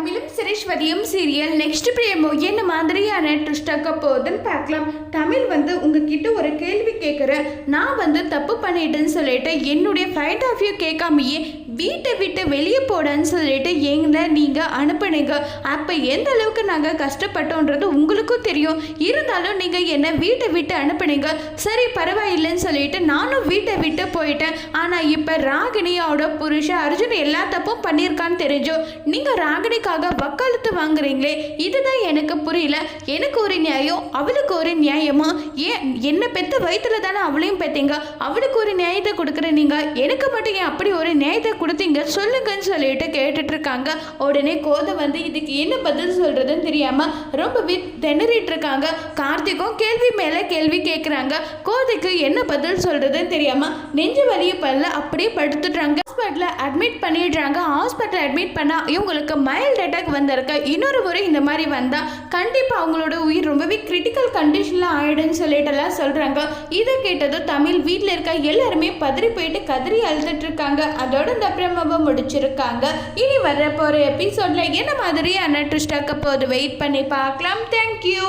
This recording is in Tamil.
தமிழும் சிரேஸ்வரியும் சீரியல் நெக்ஸ்ட் பிரேமோ என்ன மாதிரியான ட்விஸ்டாக்க போகுதுன்னு பார்க்கலாம். தமிழ் உங்ககிட்ட ஒரு கேள்வி கேட்குற, நான் தப்பு பண்ணிட்டேன்னு சொல்லிட்டு என்னுடைய ஃபைண்ட் ஆஃப் வியூ கேட்காமையே வீட்டை விட்டு வெளியே போடன்னு சொல்லிட்டு எங்களை நீங்கள் அனுப்புனீங்க. அப்போ எந்த அளவுக்கு நாங்கள் கஷ்டப்பட்டோன்றது உங்களுக்கும் தெரியும். இருந்தாலும் நீங்கள் என்னை வீட்டை விட்டு அனுப்புனீங்க. சரி பரவாயில்லைன்னு சொல்லிட்டு நானும் வீட்டை விட்டு போயிட்டேன். ஆனால் இப்போ ராகினியோட புருஷன் அர்ஜுன் எல்லா தப்பும் பண்ணியிருக்கான்னு தெரிஞ்சோ நீங்கள் ராகினிக்காக வக்காலத்து வாங்குறீங்களே, இதுதான் எனக்கு புரியல. எனக்கு ஒரு நியாயம், அவளுக்கு ஒரு நியாயமா? ஏன் என்ன பெத்த வயிற்றுல தானே அவளையும் பெற்றீங்க, அவளுக்கு ஒரு நியாயத்தை கொடுக்குற நீங்கள் எனக்கு மட்டும் ஏன் அப்படி ஒரு நியாயத்தை கொடுத்தீங்க சொல்லுங்கன்னு சொல்லிட்டு கேட்டுட்டு இருக்காங்க. உடனே கோதை இதுக்கு என்ன பதில் சொல்றதுன்னு தெரியாம ரொம்பவே திணறிட்டு இருக்காங்க. கார்த்திக்கும் கேள்வி மேல கேள்வி கேட்குறாங்க. கோதைக்கு என்ன பதில் சொல்றதுன்னு தெரியாம நெஞ்சு வலிய பல்ல அப்படியே படுத்துடுறாங்க. ஹாஸ்பிட்டலில் அட்மிட் பண்ணிடுறாங்க. ஹாஸ்பிட்டல் அட்மிட் பண்ணால் இவங்களுக்கு மைல்டு அட்டாக் வந்திருக்கு. இன்னொரு முறை இந்த மாதிரி வந்தால் கண்டிப்பாக அவங்களோட உயிர் ரொம்பவே கிரிட்டிக்கல் கண்டிஷனில் ஆயிடுன்னு சொல்லிட்டுலாம் சொல்கிறாங்க. இதை கேட்டதும் தமிழ் வீட்டில் இருக்க எல்லாருமே பதறி போயிட்டு கதறி அழுதுட்டு இருக்காங்க. அதோட இந்த பிரமவை முடிச்சிருக்காங்க. இனி வர போகிற எபிசோடில் என்ன மாதிரியான ட்விஸ்டாக்க போது வெயிட் பண்ணி பார்க்கலாம். தேங்க்யூ.